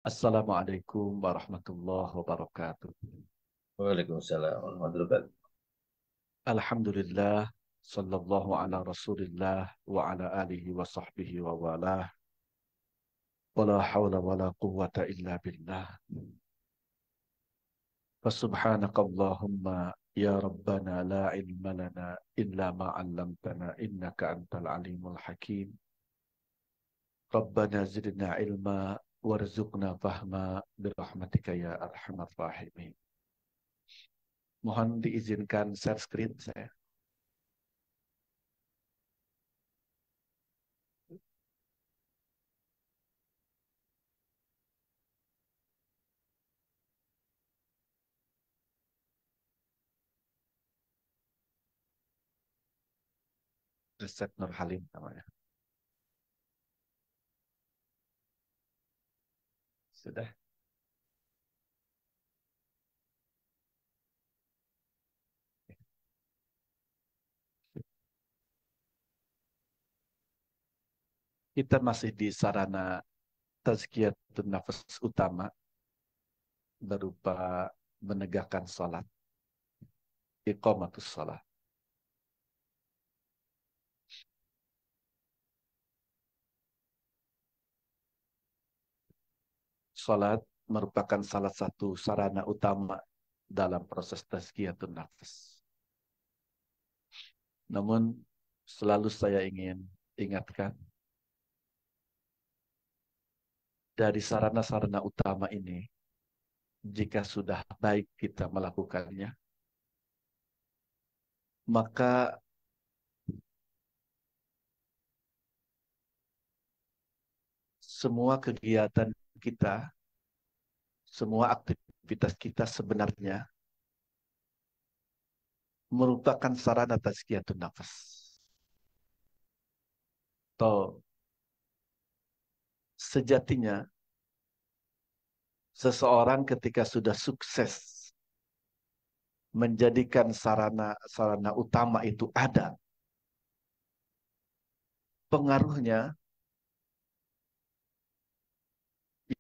Assalamualaikum warahmatullahi wabarakatuh. Waalaikumsalam warahmatullahi wabarakatuh. Alhamdulillah, sallallahu ala rasulillah wa ala alihi wa sahbihi wa walah. Wa la hawla wa la quwwata illa billah. Fasubhanakallahumma ya Rabbana la ilma lana illa ma 'allamtana innaka antal alimul hakim. Rabbana zidna ilma warzuqna fahma birahmatika ya arhamar rahimin. Mohon diizinkan share screen saya. Reset Nur Halim namanya. Sudah. Kita masih di sarana tazkiyatun nafas utama berupa menegakkan salat, iqamatus salat. Salat merupakan salah satu sarana utama dalam proses tazkiyatun nafas. Namun selalu saya ingin ingatkan, dari sarana-sarana utama ini, jika sudah baik kita melakukannya, maka semua kegiatan kita, semua aktivitas kita sebenarnya merupakan sarana tazkiyatun nafas. Atau sejatinya seseorang ketika sudah sukses menjadikan sarana-sarana utama itu ada, pengaruhnya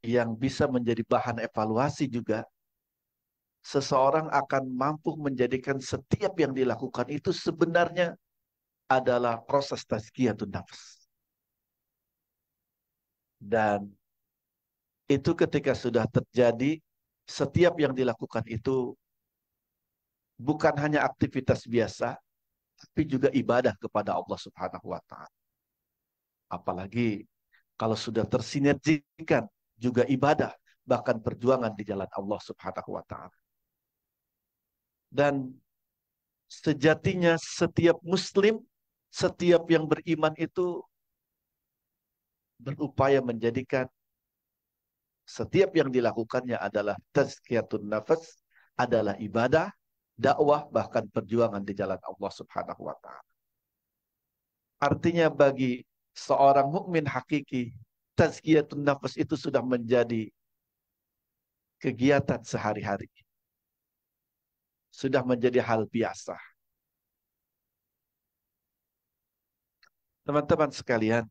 yang bisa menjadi bahan evaluasi juga, seseorang akan mampu menjadikan setiap yang dilakukan itu sebenarnya adalah proses tazkiyatun nafas. Dan itu ketika sudah terjadi, setiap yang dilakukan itu bukan hanya aktivitas biasa, tapi juga ibadah kepada Allah Subhanahu wa Ta'ala. Apalagi kalau sudah tersinergikan juga ibadah, bahkan perjuangan di jalan Allah Subhanahu wa Ta'ala. Dan sejatinya setiap muslim, setiap yang beriman itu berupaya menjadikan setiap yang dilakukannya adalah tazkiyatun nafas, adalah ibadah, dakwah, bahkan perjuangan di jalan Allah Subhanahu wa Ta'ala. Artinya bagi seorang mukmin hakiki, tazkiyatun nafas itu sudah menjadi kegiatan sehari-hari. Sudah menjadi hal biasa. Teman-teman sekalian,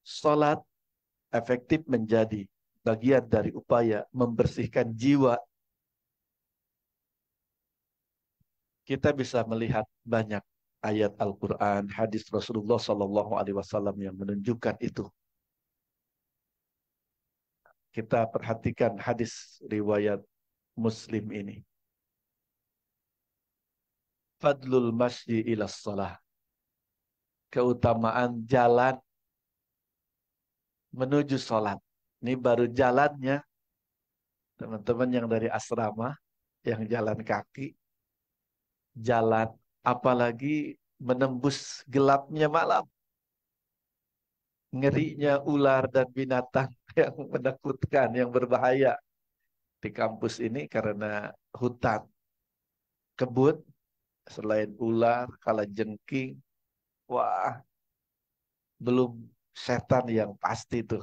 salat efektif menjadi bagian dari upaya membersihkan jiwa. Kita bisa melihat banyak ayat Al-Quran, hadis Rasulullah Sallallahu Alaihi Wasallam yang menunjukkan itu. Kita perhatikan hadis riwayat Muslim ini. Fadlul masyi ila salah. Keutamaan jalan menuju salat. Ini baru jalannya. Teman-teman yang dari asrama, yang jalan kaki, jalan, apalagi menembus gelapnya malam. Ngerinya ular dan binatang yang menakutkan, yang berbahaya di kampus ini karena hutan, kebun, selain ular, kalajengking, wah, belum setan yang pasti tuh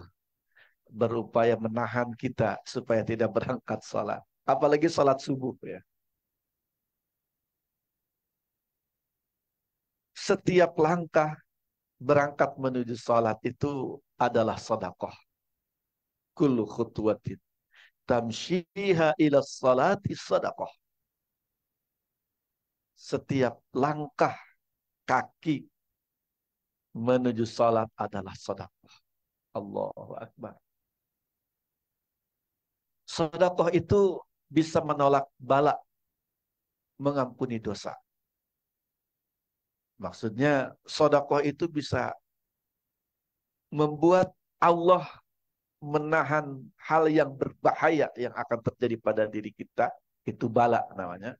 berupaya menahan kita supaya tidak berangkat sholat. Apalagi sholat subuh ya. Setiap langkah berangkat menuju sholat itu adalah sedekah. kullu khutwatin tamshiha ila salati sadaqah. Setiap langkah kaki menuju salat adalah sedekah. Allahu Akbar. Sedekah itu bisa menolak bala, mengampuni dosa. Maksudnya sedekah itu bisa membuat Allah menahan hal yang berbahaya yang akan terjadi pada diri kita. Itu bala namanya.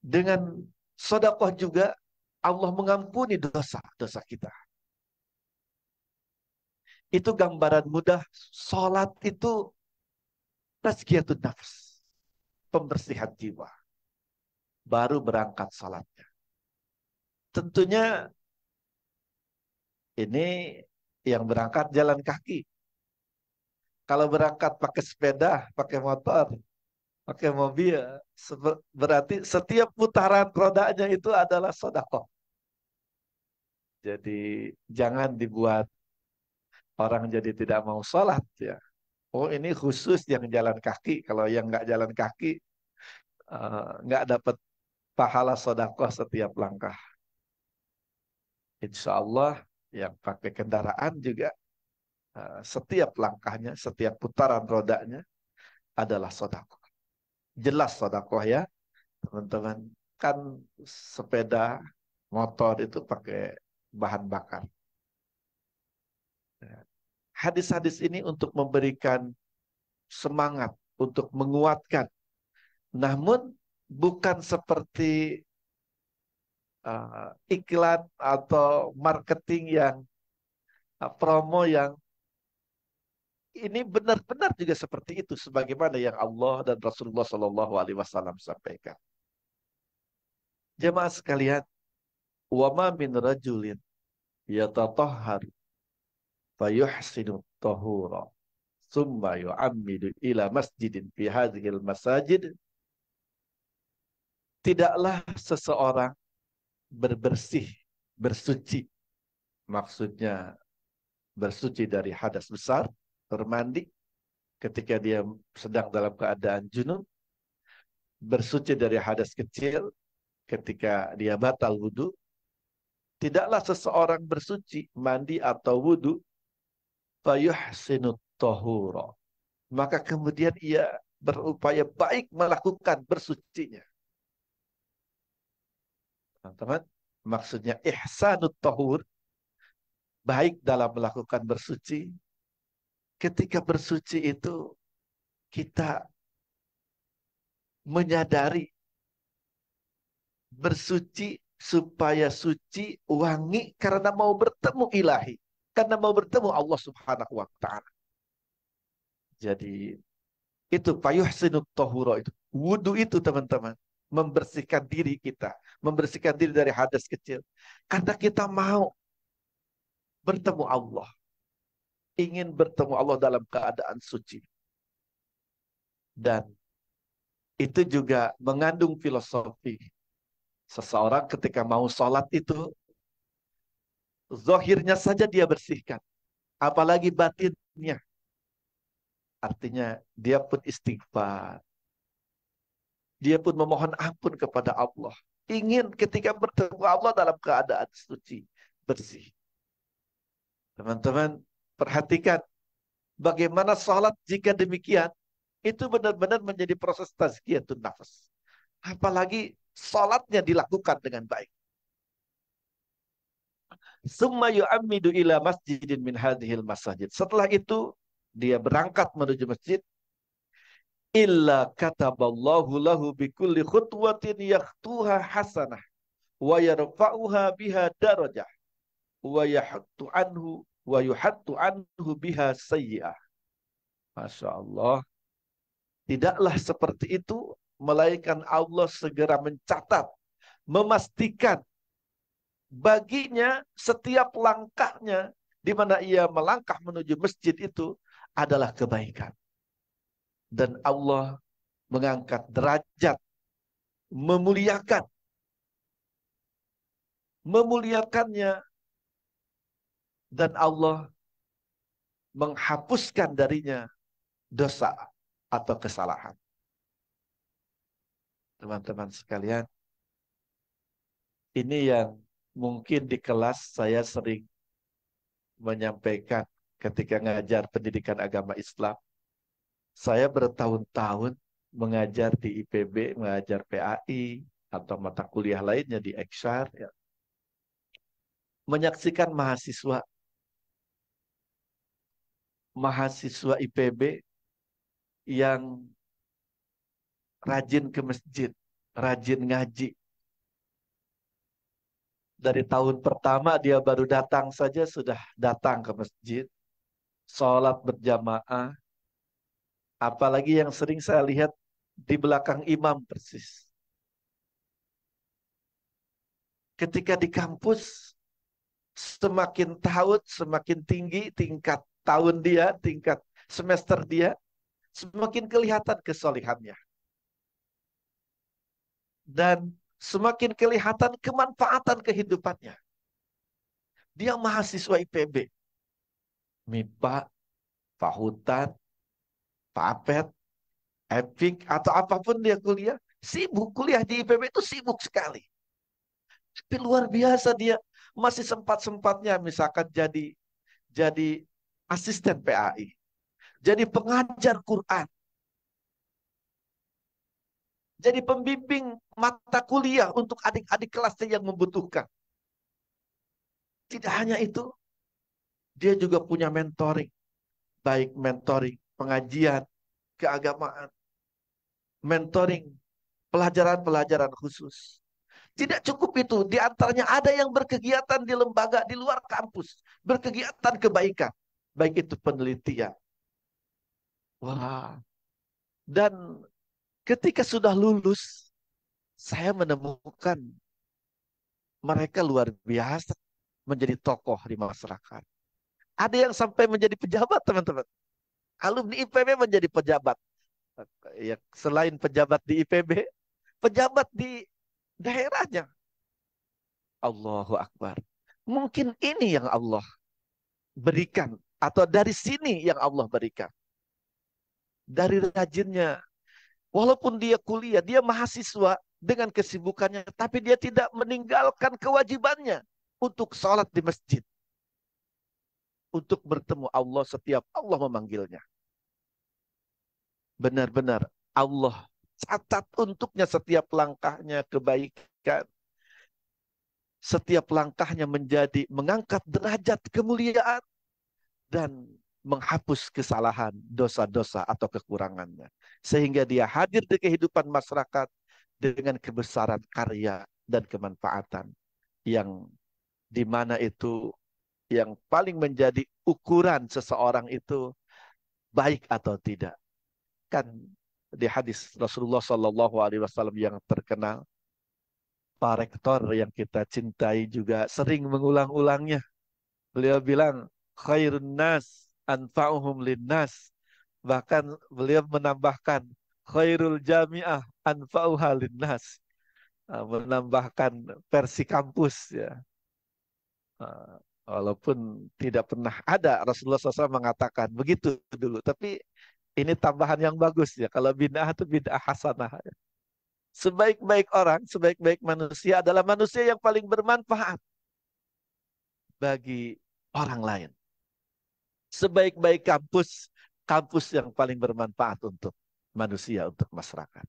Dengan sedekah juga Allah mengampuni dosa-dosa kita. Itu gambaran mudah. Salat itu tazkiyatun nafs, pembersihan jiwa. Baru berangkat salatnya. Tentunya ini yang berangkat jalan kaki. Kalau berangkat pakai sepeda, pakai motor, pakai mobil, berarti setiap putaran rodanya itu adalah sedekah. Jadi jangan dibuat orang jadi tidak mau sholat ya. Oh ini khusus yang jalan kaki. Kalau yang nggak jalan kaki nggak dapat pahala sedekah setiap langkah. Insya Allah yang pakai kendaraan juga setiap langkahnya, setiap putaran rodanya adalah sedekah. Jelas sedekah ya, teman-teman. Kan sepeda motor itu pakai bahan bakar. Hadis-hadis ini untuk memberikan semangat, untuk menguatkan. Namun bukan seperti iklan atau marketing yang promo yang ini benar-benar juga seperti itu, sebagaimana yang Allah dan Rasulullah Shallallahu Alaihi Wasallam sampaikan. Jemaah sekalian, wa ma min rajulin yatatahhar fayuhsinu tahura summa yu'ammidu ila masjidin fi hadhil masajid, tidaklah seseorang berbersih, bersuci. Maksudnya bersuci dari hadas besar, bermandi ketika dia sedang dalam keadaan junub, bersuci dari hadas kecil ketika dia batal wudhu. Tidaklah seseorang bersuci, mandi atau wudhu, fayuhsinut tahura, maka kemudian ia berupaya baik melakukan bersucinya. Teman-teman, maksudnya ihsanut tahur, baik dalam melakukan bersuci. Ketika bersuci itu kita menyadari bersuci supaya suci, wangi karena mau bertemu ilahi, karena mau bertemu Allah Subhanahu wa taala. Jadi itu payuhsinut tahura, itu wudu itu teman-teman, membersihkan diri kita, membersihkan diri dari hadas kecil karena kita mau bertemu Allah, ingin bertemu Allah dalam keadaan suci. Dan itu juga mengandung filosofi. Seseorang ketika mau sholat itu, zahirnya saja dia bersihkan, apalagi batinnya. Artinya dia pun istighfar, dia pun memohon ampun kepada Allah, ingin ketika bertemu Allah dalam keadaan suci, bersih. Teman-teman perhatikan bagaimana sholat jika demikian, itu benar-benar menjadi proses tazkiyatun nafas. Apalagi sholatnya dilakukan dengan baik. Summa yu'ammidu ila masjidin min hadhil masajid. Setelah itu dia berangkat menuju masjid. Illa kataballahu lahu bikulli khutwatin yakhtuha hasanah wa yarfa'uha biha darajah wa yahattu anhu wa yuhattu anhu biha sayyi'ah. Masya Allah. Tidaklah seperti itu, melainkan Allah segera mencatat, memastikan baginya setiap langkahnya di mana ia melangkah menuju masjid itu adalah kebaikan. Dan Allah mengangkat derajat, memuliakannya, dan Allah menghapuskan darinya dosa atau kesalahan. Teman-teman sekalian, ini yang mungkin di kelas saya sering menyampaikan ketika ngajar pendidikan agama Islam. Saya bertahun-tahun mengajar di IPB, mengajar PAI, atau mata kuliah lainnya di Ekshar, ya. Menyaksikan mahasiswa IPB yang rajin ke masjid, rajin ngaji. Dari tahun pertama dia baru datang saja sudah datang ke masjid, sholat berjamaah. Apalagi yang sering saya lihat di belakang imam persis. Ketika di kampus, semakin tahun semakin tinggi tingkat tahun dia, tingkat semester dia, semakin kelihatan kesolihannya. Dan semakin kelihatan kemanfaatan kehidupannya. Dia mahasiswa IPB. MIPA, Fahutan, Papet, Epik, atau apapun dia kuliah. Sibuk kuliah di IPB itu sibuk sekali. Tapi luar biasa dia masih sempat-sempatnya misalkan jadi asisten PAI. Jadi pengajar Quran. Jadi pembimbing mata kuliah untuk adik-adik kelasnya yang membutuhkan. Tidak hanya itu, dia juga punya mentoring. Baik mentoring pengajian, keagamaan, mentoring pelajaran-pelajaran khusus. Tidak cukup itu, di antaranya ada yang berkegiatan di lembaga di luar kampus, berkegiatan kebaikan, baik itu penelitian. Wah. Dan ketika sudah lulus, saya menemukan mereka luar biasa menjadi tokoh di masyarakat. Ada yang sampai menjadi pejabat, teman-teman. Alumni IPB menjadi pejabat. Ya, selain pejabat di IPB, pejabat di daerahnya. Allahu Akbar. Mungkin ini yang Allah berikan. Atau dari sini yang Allah berikan. Dari rajinnya. Walaupun dia kuliah, dia mahasiswa dengan kesibukannya. Tapi dia tidak meninggalkan kewajibannya untuk sholat di masjid. Untuk bertemu Allah setiap Allah memanggilnya. Benar-benar Allah catat untuknya setiap langkahnya kebaikan. Setiap langkahnya menjadi mengangkat derajat kemuliaan dan menghapus kesalahan, dosa-dosa atau kekurangannya. Sehingga dia hadir di kehidupan masyarakat dengan kebesaran karya dan kemanfaatan yang dimana itu yang paling menjadi ukuran seseorang itu baik atau tidak. Kan di hadis Rasulullah Shallallahu Alaihi Wasallam yang terkenal, Pak Rektor yang kita cintai juga sering mengulang-ulangnya. Beliau bilang, khairun nas anfa'uhum linnas. Bahkan beliau menambahkan, khairul jami'ah anfa'uha linnas. Menambahkan versi kampus ya. Walaupun tidak pernah ada Rasulullah SAW mengatakan begitu dulu. Tapi ini tambahan yang bagus ya. Kalau bid'ah itu bid'ah hasanah. Sebaik-baik orang, sebaik-baik manusia adalah manusia yang paling bermanfaat bagi orang lain. Sebaik-baik kampus, kampus yang paling bermanfaat untuk manusia, untuk masyarakat.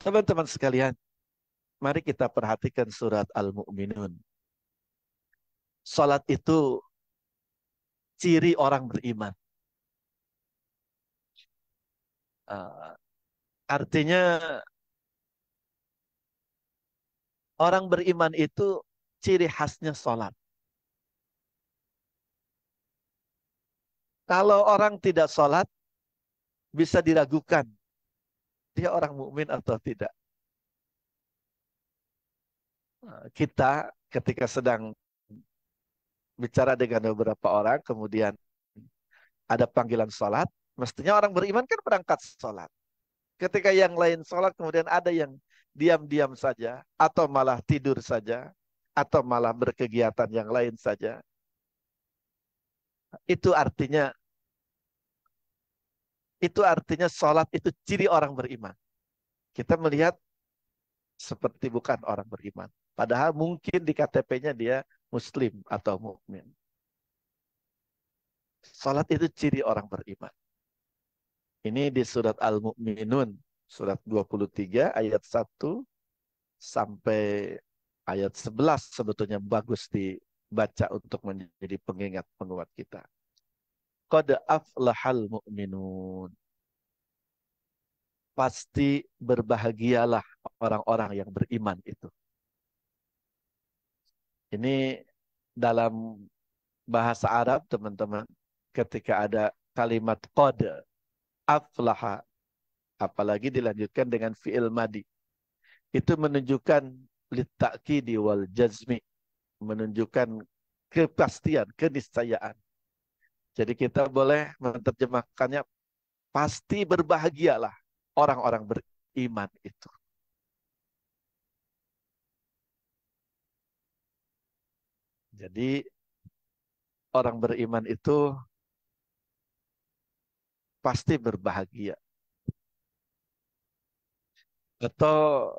Teman-teman sekalian, mari kita perhatikan surat Al-Mu'minun. Salat itu ciri orang beriman. Artinya orang beriman itu ciri khasnya salat. Kalau orang tidak salat, bisa diragukan dia orang mukmin atau tidak. Kita ketika sedang bicara dengan beberapa orang, kemudian ada panggilan salat, mestinya orang beriman kan berangkat salat. Ketika yang lain salat, kemudian ada yang diam-diam saja, atau malah tidur saja, atau malah berkegiatan yang lain saja. Itu artinya sholat itu ciri orang beriman. Kita melihat seperti bukan orang beriman. Padahal mungkin di KTP-nya dia Muslim atau mukmin. Sholat itu ciri orang beriman. Ini di surat Al-Mu'minun, surat 23 ayat 1 sampai ayat 11 sebetulnya bagus dibaca untuk menjadi pengingat penguat kita. Qad aflahal mu'minun. Pasti berbahagialah orang-orang yang beriman itu. Ini dalam bahasa Arab, teman-teman, ketika ada kalimat qad aflaha, apalagi dilanjutkan dengan fi'il madi, itu menunjukkan litta'kidi wal jazmi, menunjukkan kepastian, keniscayaan. Jadi kita boleh menerjemahkannya pasti berbahagialah orang-orang beriman itu. Jadi orang beriman itu pasti berbahagia. Atau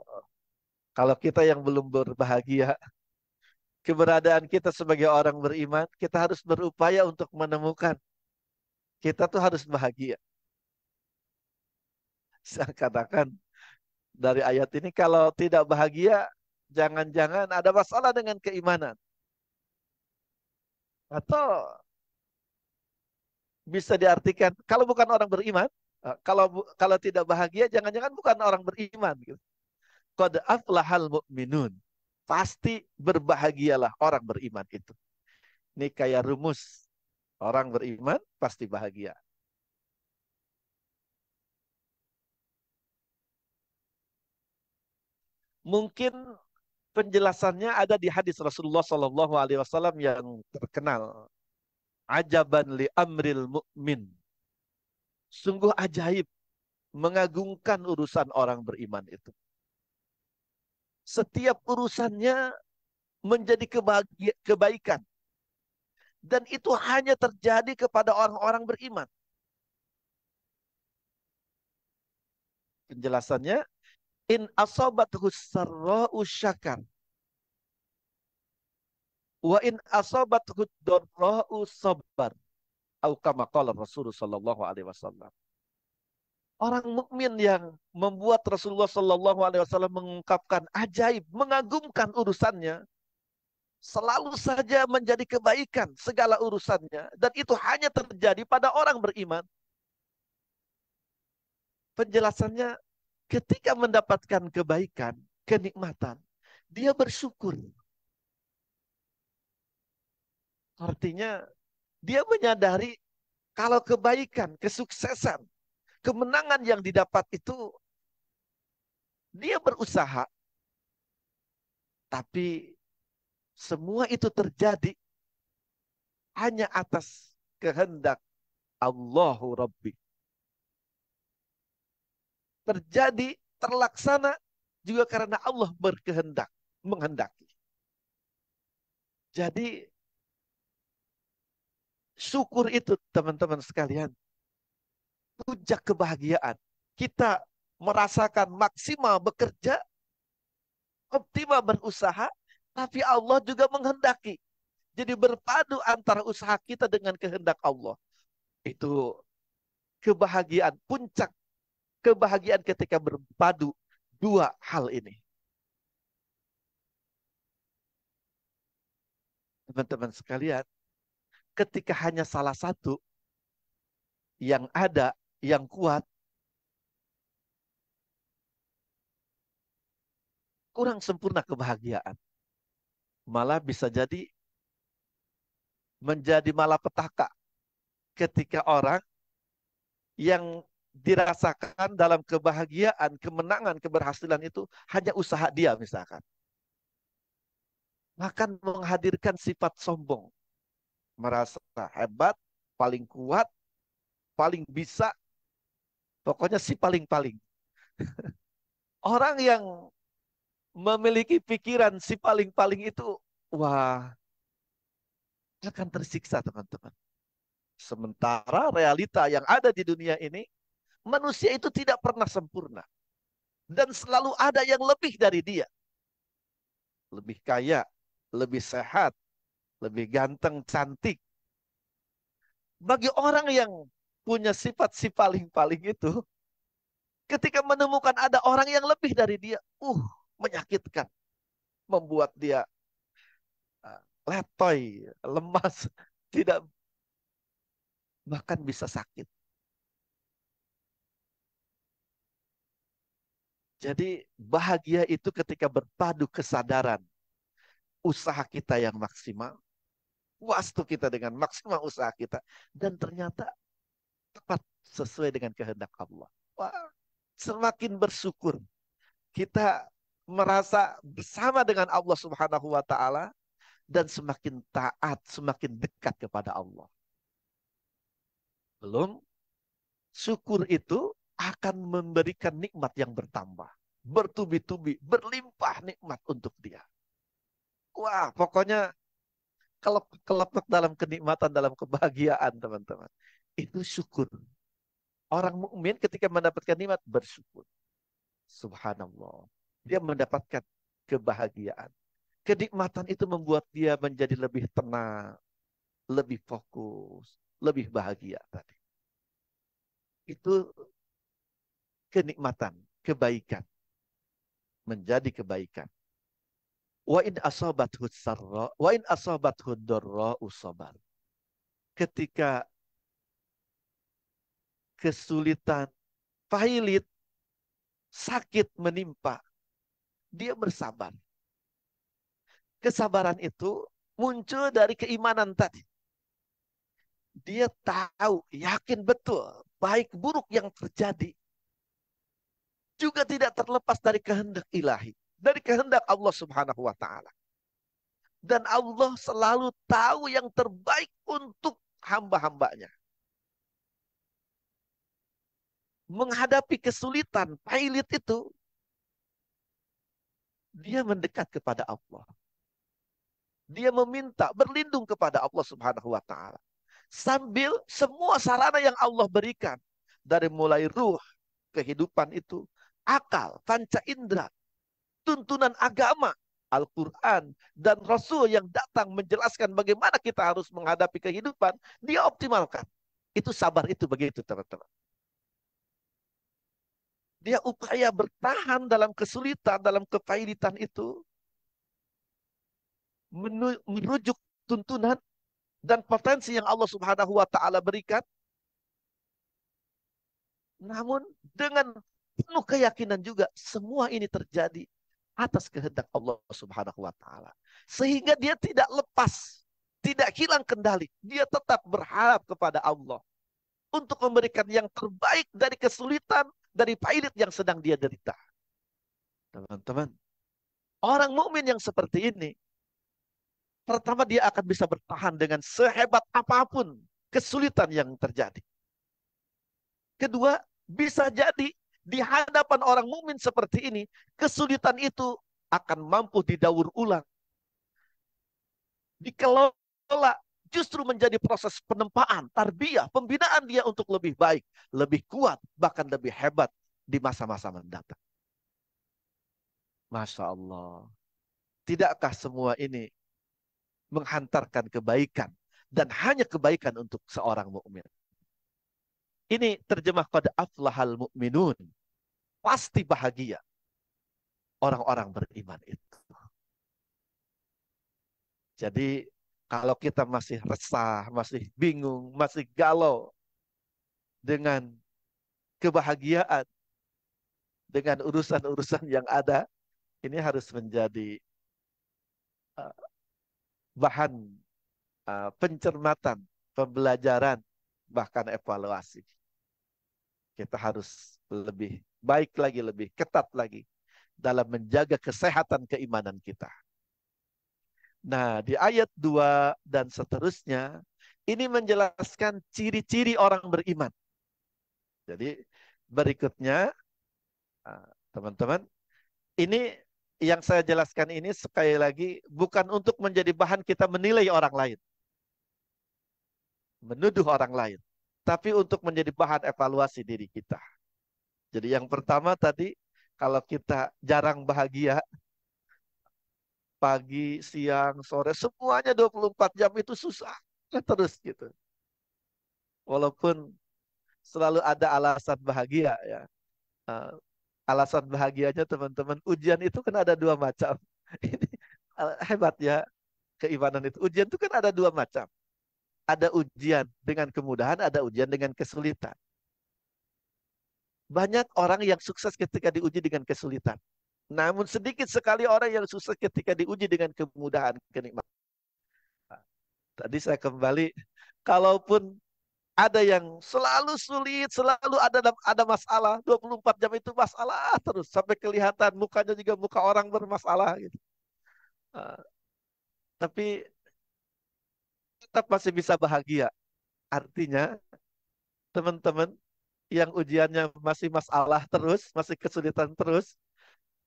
kalau kita yang belum berbahagia, keberadaan kita sebagai orang beriman, kita harus berupaya untuk menemukan. Kita tuh harus bahagia. Saya katakan dari ayat ini, kalau tidak bahagia, jangan-jangan ada masalah dengan keimanan. Atau bisa diartikan, kalau bukan orang beriman, kalau tidak bahagia, jangan-jangan bukan orang beriman. Gitu. Qad aflahal mu'minun. Pasti berbahagialah orang beriman itu. Ini kayak rumus. Orang beriman pasti bahagia. Mungkin penjelasannya ada di hadis Rasulullah Shallallahu Alaihi Wasallam yang terkenal. Ajaban li amril mu'min. Sungguh ajaib, mengagungkan urusan orang beriman itu. Setiap urusannya menjadi kebaikan. Dan itu hanya terjadi kepada orang-orang beriman. Penjelasannya, in asobathu sarra'u syakar. Wa in asobathu dharra'u sabar. Atau kama qala Rasulullah sallallahu alaihi wasallam. Orang mukmin yang membuat Rasulullah sallallahu alaihi wasallam mengungkapkan ajaib, mengagumkan urusannya, selalu saja menjadi kebaikan segala urusannya, dan itu hanya terjadi pada orang beriman. Penjelasannya, ketika mendapatkan kebaikan, kenikmatan, dia bersyukur. Artinya, dia menyadari kalau kebaikan, kesuksesan, kemenangan yang didapat itu, dia berusaha. Tapi semua itu terjadi hanya atas kehendak Allahu Rabbi. Terjadi, terlaksana juga karena Allah berkehendak, menghendaki. Jadi syukur itu, teman-teman sekalian, puncak kebahagiaan. Kita merasakan maksimal bekerja, optimal berusaha, tapi Allah juga menghendaki. Jadi berpadu antara usaha kita dengan kehendak Allah. Itu kebahagiaan, puncak kebahagiaan ketika berpadu dua hal ini. Teman-teman sekalian, ketika hanya salah satu yang ada, yang kuat, kurang sempurna kebahagiaan. Malah bisa jadi menjadi malapetaka ketika orang yang dirasakan dalam kebahagiaan, kemenangan, keberhasilan itu hanya usaha dia misalkan. Akan menghadirkan sifat sombong. Merasa hebat, paling kuat, paling bisa, pokoknya si paling-paling. Orang yang memiliki pikiran si paling-paling itu, wah, akan tersiksa teman-teman. Sementara realita yang ada di dunia ini, manusia itu tidak pernah sempurna. Dan selalu ada yang lebih dari dia. Lebih kaya, lebih sehat, lebih ganteng, cantik. Bagi orang yang punya sifat si paling-paling itu, ketika menemukan ada orang yang lebih dari dia, menyakitkan. Membuat dia letoy, lemas, tidak, bahkan bisa sakit. Jadi bahagia itu ketika berpadu kesadaran usaha kita yang maksimal, waktu kita dengan maksimal usaha kita, dan ternyata tepat sesuai dengan kehendak Allah. Wah, semakin bersyukur kita merasa bersama dengan Allah Subhanahu wa taala dan semakin taat, semakin dekat kepada Allah. Belum, syukur itu akan memberikan nikmat yang bertambah, bertubi-tubi, berlimpah nikmat untuk dia. Wah, pokoknya kalau kelepek dalam kenikmatan, dalam kebahagiaan, teman-teman. Itu syukur. Orang mukmin ketika mendapatkan nikmat bersyukur. Subhanallah. Dia mendapatkan kebahagiaan. Kenikmatan itu membuat dia menjadi lebih tenang, lebih fokus, lebih bahagia tadi. Itu kenikmatan, kebaikan. Menjadi kebaikan. Wa in asabathu sarra wa in asabathu dharra usabar. Ketika kesulitan, pahit, sakit menimpa, dia bersabar. Kesabaran itu muncul dari keimanan tadi. Dia tahu, yakin betul, baik buruk yang terjadi juga tidak terlepas dari kehendak ilahi, dari kehendak Allah Subhanahu wa taala. Dan Allah selalu tahu yang terbaik untuk hamba-hambanya. Menghadapi kesulitan, pahit itu, dia mendekat kepada Allah. Dia meminta, berlindung kepada Allah Subhanahu wa taala. Sambil semua sarana yang Allah berikan, dari mulai ruh, kehidupan itu, akal, panca indera, tuntunan agama, Al-Quran, dan Rasul yang datang menjelaskan bagaimana kita harus menghadapi kehidupan, dia optimalkan. Itu sabar itu begitu, teman-teman. Dia upaya bertahan dalam kesulitan, dalam kepahitan itu, merujuk tuntunan dan potensi yang Allah Subhanahu wa taala berikan. Namun dengan penuh keyakinan juga semua ini terjadi atas kehendak Allah Subhanahu wa taala. Sehingga dia tidak lepas, tidak hilang kendali. Dia tetap berharap kepada Allah untuk memberikan yang terbaik dari kesulitan, dari pahit yang sedang dia derita. Teman-teman, orang mukmin yang seperti ini, pertama dia akan bisa bertahan dengan sehebat apapun kesulitan yang terjadi. Kedua, bisa jadi di hadapan orang mukmin seperti ini, kesulitan itu akan mampu didaur ulang, dikelola, justru menjadi proses penempaan, tarbiyah, pembinaan dia untuk lebih baik, lebih kuat, bahkan lebih hebat di masa-masa mendatang. Masya Allah. Tidakkah semua ini menghantarkan kebaikan dan hanya kebaikan untuk seorang mukmin? Ini terjemah qad aflahal mu'minun. Pasti bahagia orang-orang beriman itu. Jadi kalau kita masih resah, masih bingung, masih galau dengan kebahagiaan, dengan urusan-urusan yang ada, ini harus menjadi bahan pencermatan, pembelajaran, bahkan evaluasi. Kita harus lebih baik lagi, lebih ketat lagi dalam menjaga kesehatan keimanan kita. Nah, di ayat 2 dan seterusnya, ini menjelaskan ciri-ciri orang beriman. Jadi berikutnya, teman-teman, ini yang saya jelaskan ini sekali lagi bukan untuk menjadi bahan kita menilai orang lain. menuduh orang lain, tapi untuk menjadi bahan evaluasi diri kita. Jadi yang pertama tadi, kalau kita jarang bahagia, pagi, siang, sore, semuanya 24 jam itu susah terus gitu. Walaupun selalu ada alasan bahagia ya. Eh, Alasan bahagianya teman-teman, ujian itu kan ada dua macam. Ini hebat ya keimanan itu. Ujian itu kan ada dua macam. Ada ujian dengan kemudahan, ada ujian dengan kesulitan. Banyak orang yang sukses ketika diuji dengan kesulitan. Namun sedikit sekali orang yang sukses ketika diuji dengan kemudahan, kenikmatan. Tadi saya kembali, kalaupun ada yang selalu sulit, selalu ada masalah, 24 jam itu masalah terus sampai kelihatan mukanya juga muka orang bermasalah gitu. Uh, tapi tetap masih bisa bahagia. Artinya teman-teman yang ujiannya masih masalah terus, masih kesulitan terus,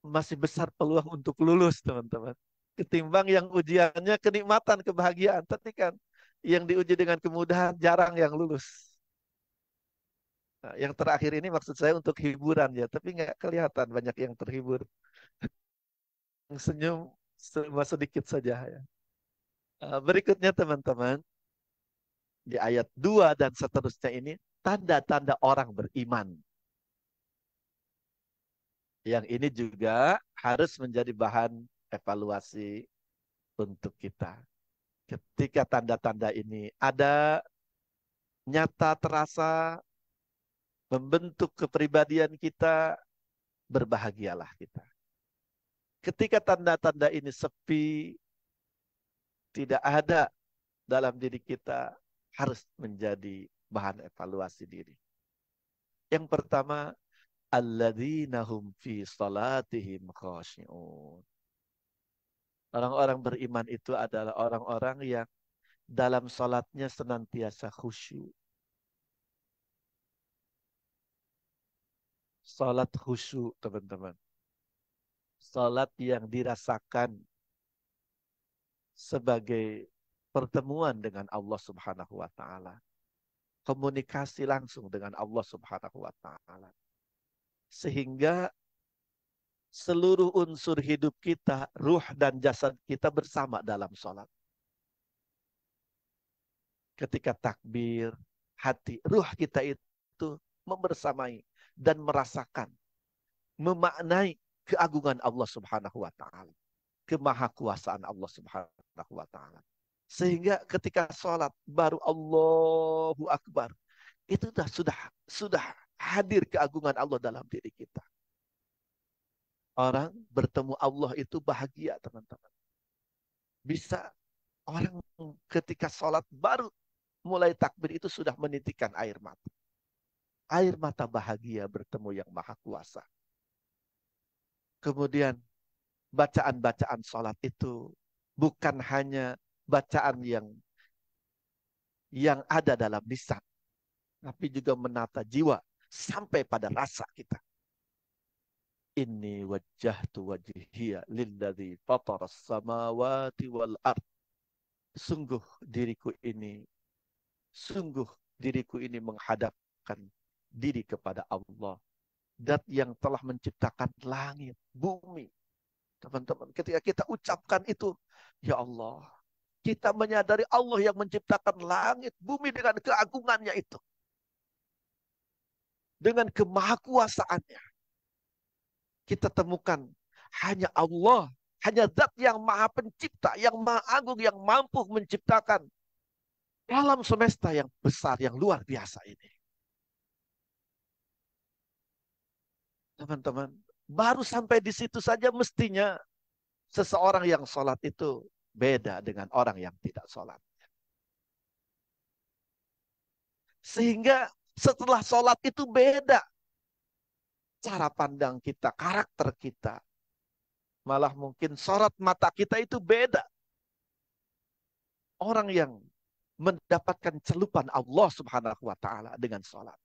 masih besar peluang untuk lulus, teman-teman. Ketimbang yang ujiannya kenikmatan, kebahagiaan. Tapi kan yang diuji dengan kemudahan jarang yang lulus. Nah, yang terakhir ini maksud saya untuk hiburan ya, tapi nggak kelihatan banyak yang terhibur. Yang senyum cuma sedikit saja ya. Berikutnya teman-teman, di ayat 2 dan seterusnya ini, tanda-tanda orang beriman. Yang ini juga harus menjadi bahan evaluasi untuk kita. Ketika tanda-tanda ini ada, nyata terasa, membentuk kepribadian kita, berbahagialah kita. Ketika tanda-tanda ini sepi, tidak ada dalam diri kita, harus menjadi bahan evaluasi diri. Yang pertama, alladzina hum fi salatihim khashi'un. Orang-orang beriman itu adalah orang-orang yang dalam salatnya senantiasa khusyuk. Salat khusyuk, teman-teman. Salat yang dirasakan sebagai pertemuan dengan Allah Subhanahu wa taala. Komunikasi langsung dengan Allah Subhanahu wa taala. Sehingga seluruh unsur hidup kita, ruh dan jasad kita bersama dalam sholat. Ketika takbir, hati, ruh kita itu membersamai dan merasakan, memaknai keagungan Allah Subhanahu wa taala, kemahakuasaan Allah Subhanahu wa taala. Sehingga ketika sholat baru Allahu Akbar, itu sudah hadir keagungan Allah dalam diri kita. Orang bertemu Allah itu bahagia, teman-teman. Bisa orang ketika sholat baru mulai takbir itu sudah menitikkan air mata. Air mata bahagia bertemu yang maha kuasa. Kemudian bacaan-bacaan sholat itu bukan hanya bacaan yang ada dalam lisan, tapi juga menata jiwa sampai pada rasa kita. Inni wajjahtu wajhiya lilladzi fataras samawati wal ard. Sungguh diriku ini menghadapkan diri kepada Allah, zat yang telah menciptakan langit, bumi. Teman-teman, ketika kita ucapkan itu, ya Allah, kita menyadari Allah yang menciptakan langit, bumi dengan keagungannya itu. Dengan kemahakuasaannya. Kita temukan hanya Allah, hanya zat yang maha pencipta, yang maha agung, yang mampu menciptakan alam semesta yang besar, yang luar biasa ini. Teman-teman, baru sampai di situ saja mestinya seseorang yang sholat itu beda dengan orang yang tidak sholat. Sehingga setelah sholat itu beda cara pandang kita, karakter kita. Malah mungkin sorot mata kita itu beda. Orang yang mendapatkan celupan Allah Subhanahu wa taala dengan sholat.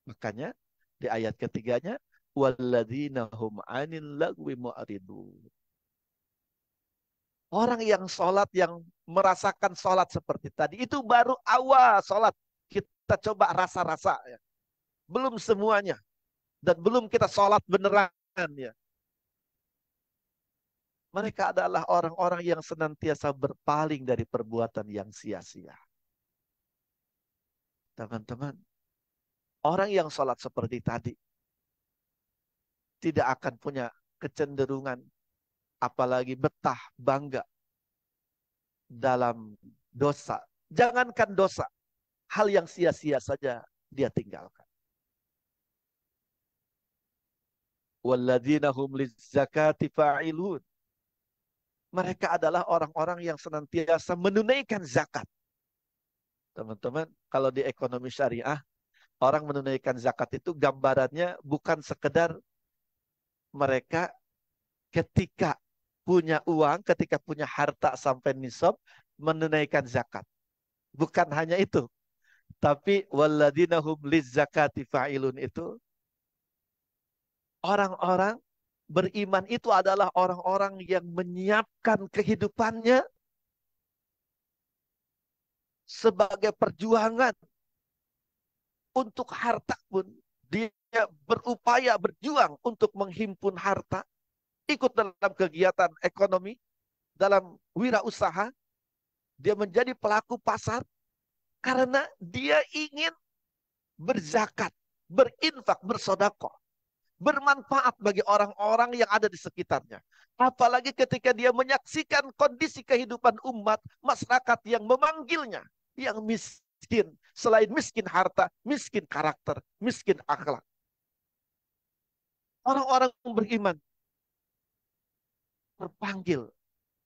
Makanya di ayat ketiganya, walladzina hum 'anil lagwi mu'ridun. Orang yang sholat, yang merasakan sholat seperti tadi, itu baru awal sholat. Kita coba rasa-rasa ya. Belum semuanya. Dan belum kita sholat beneran ya. Mereka adalah orang-orang yang senantiasa berpaling dari perbuatan yang sia-sia. Teman-teman, orang yang sholat seperti tadi tidak akan punya kecenderungan, apalagi betah, bangga dalam dosa. Jangankan dosa, hal yang sia-sia saja dia tinggalkan. Walladzina hum lizzakati fa'ilun. Mereka adalah orang-orang yang senantiasa menunaikan zakat. Teman-teman, kalau di ekonomi syariah, orang menunaikan zakat itu gambarannya bukan sekedar mereka ketika punya uang, ketika punya harta sampai nisab, menunaikan zakat. Bukan hanya itu. Tapi walladzina hum lizzakati fa'ilun itu, orang-orang beriman itu adalah orang-orang yang menyiapkan kehidupannya sebagai perjuangan untuk harta pun. Dia berupaya berjuang untuk menghimpun harta, ikut dalam kegiatan ekonomi, dalam wirausaha. Dia menjadi pelaku pasar karena dia ingin berzakat, berinfak, bersedekah, bermanfaat bagi orang-orang yang ada di sekitarnya. Apalagi ketika dia menyaksikan kondisi kehidupan umat, masyarakat yang memanggilnya, yang miskin, selain miskin harta, miskin karakter, miskin akhlak. Orang-orang beriman terpanggil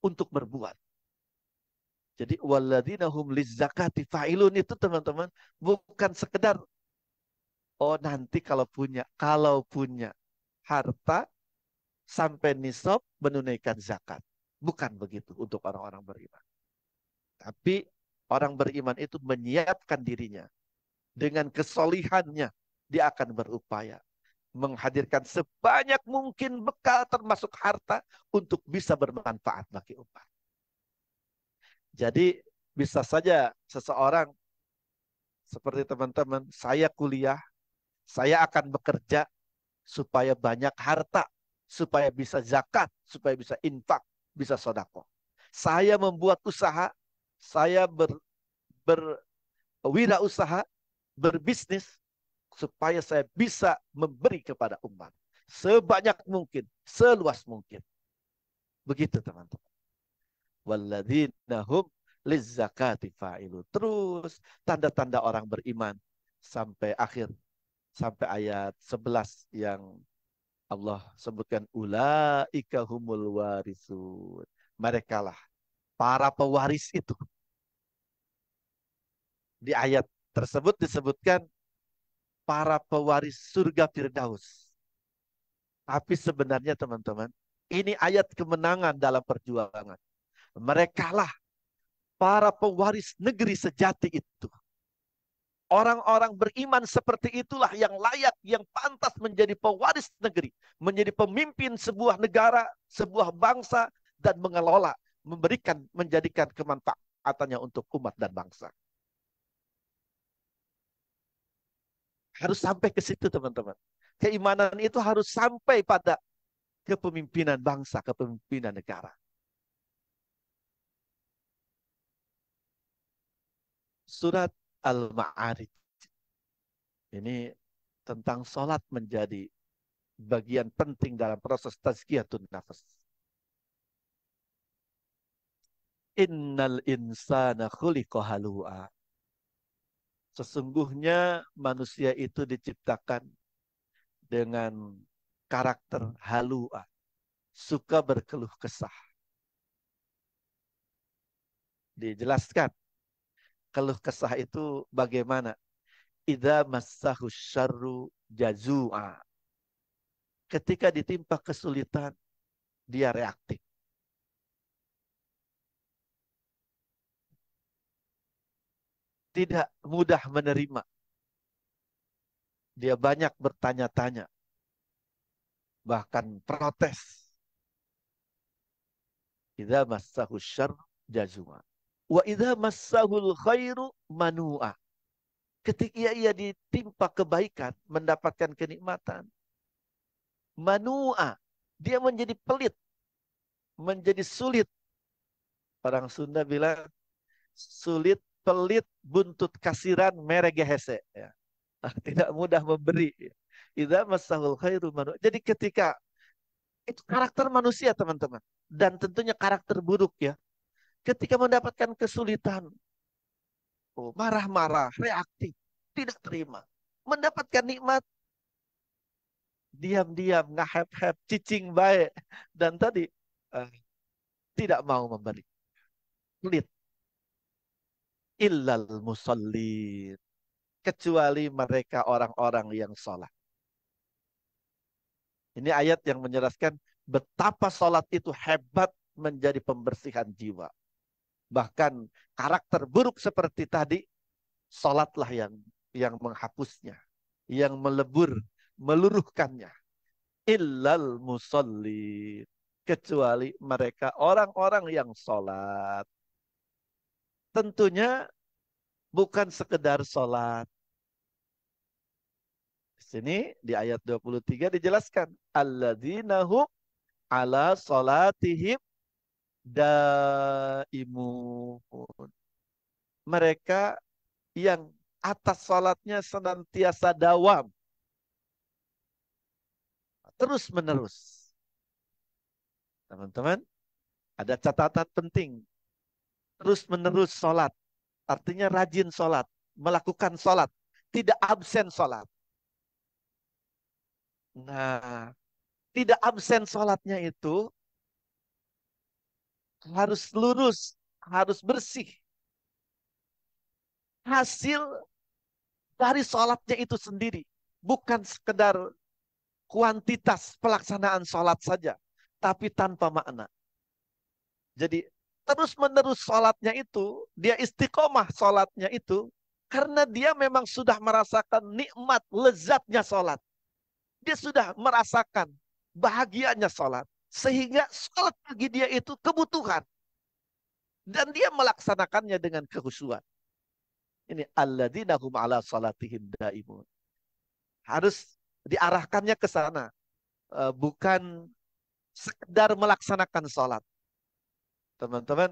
untuk berbuat. Jadi walladzina hum lizzakati fa'ilun itu, teman-teman, bukan sekedar oh nanti kalau punya harta sampai nisab menunaikan zakat. Bukan begitu untuk orang-orang beriman. Tapi orang beriman itu menyiapkan dirinya dengan kesolihannya. Dia akan berupaya menghadirkan sebanyak mungkin bekal termasuk harta untuk bisa bermanfaat bagi umat. Jadi bisa saja seseorang seperti teman-teman, saya kuliah, saya akan bekerja supaya banyak harta, supaya bisa zakat, supaya bisa infak, bisa sodako. Saya membuat usaha, saya berwirausaha, berbisnis, supaya saya bisa memberi kepada umat sebanyak mungkin, seluas mungkin. Begitu teman-teman. Walladzina hum lizzakati fa'ilu. Terus tanda-tanda orang beriman sampai akhir, sampai ayat 11 yang Allah sebutkan ulaika humul warisun. Merekalah para pewaris itu. Di ayat tersebut disebutkan para pewaris surga Firdaus. Tapi sebenarnya teman-teman, ini ayat kemenangan dalam perjuangan. Merekalah para pewaris negeri sejati itu. Orang-orang beriman seperti itulah yang layak, yang pantas menjadi pewaris negeri. Menjadi pemimpin sebuah negara, sebuah bangsa, dan mengelola, menjadikan kemanfaatannya untuk umat dan bangsa. Harus sampai ke situ teman-teman. Keimanan itu harus sampai pada kepemimpinan bangsa, kepemimpinan negara. Surat Al-Ma'arij. Ini tentang sholat menjadi bagian penting dalam proses tazkiyatun nafas. Innal insana khuliqa halu'a. Sesungguhnya manusia itu diciptakan dengan karakter halu'a. Suka berkeluh kesah. Dijelaskan. Keluh kesah itu bagaimana? Idza massahu syarru jazu'a. Ketika ditimpa kesulitan, dia reaktif. Tidak mudah menerima. Dia banyak bertanya-tanya. Bahkan protes. Idza massahu syarr jazua. Wa idza massahul khairu manua. Ketika ia ditimpa kebaikan, mendapatkan kenikmatan, manua, dia menjadi pelit, menjadi sulit. Orang Sunda bilang sulit, pelit, buntut kasiran, merege hese. Ya. Tidak mudah memberi. Idza massahul khairu manua. Jadi ketika itu karakter manusia, teman-teman, dan tentunya karakter buruk ya. Ketika mendapatkan kesulitan, marah-marah, reaktif, tidak terima. Mendapatkan nikmat, diam-diam, ngahep-hep, cicing baik. Dan tadi, eh, tidak mau memberi. Pelit. Illal musallin. Kecuali mereka orang-orang yang sholat. Ini ayat yang menjelaskan betapa sholat itu hebat menjadi pembersihan jiwa. Bahkan karakter buruk seperti tadi, sholatlah yang menghapusnya, yang melebur, meluruhkannya. Illal musallin. Kecuali mereka orang-orang yang sholat. Tentunya bukan sekedar sholat. Di sini di ayat 23 dijelaskan. Alladzina hum ala sholatihim daimun. Mereka yang atas sholatnya senantiasa dawam. Terus menerus. Teman-teman, ada catatan penting. Terus menerus sholat. Artinya rajin sholat. Melakukan sholat. Tidak absen sholat. Nah, tidak absen sholatnya itu harus lurus. Harus bersih. Hasil dari sholatnya itu sendiri. Bukan sekedar kuantitas pelaksanaan sholat saja. Tapi tanpa makna. Jadi terus menerus sholatnya itu, dia istiqomah sholatnya itu, karena dia memang sudah merasakan nikmat, lezatnya sholat. Dia sudah merasakan bahagianya sholat. Sehingga sholat bagi dia itu kebutuhan. Dan dia melaksanakannya dengan kehusuan. Ini alladzina hum ala salatihim daimun. Harus diarahkannya ke sana. Bukan sekedar melaksanakan sholat. Teman-teman,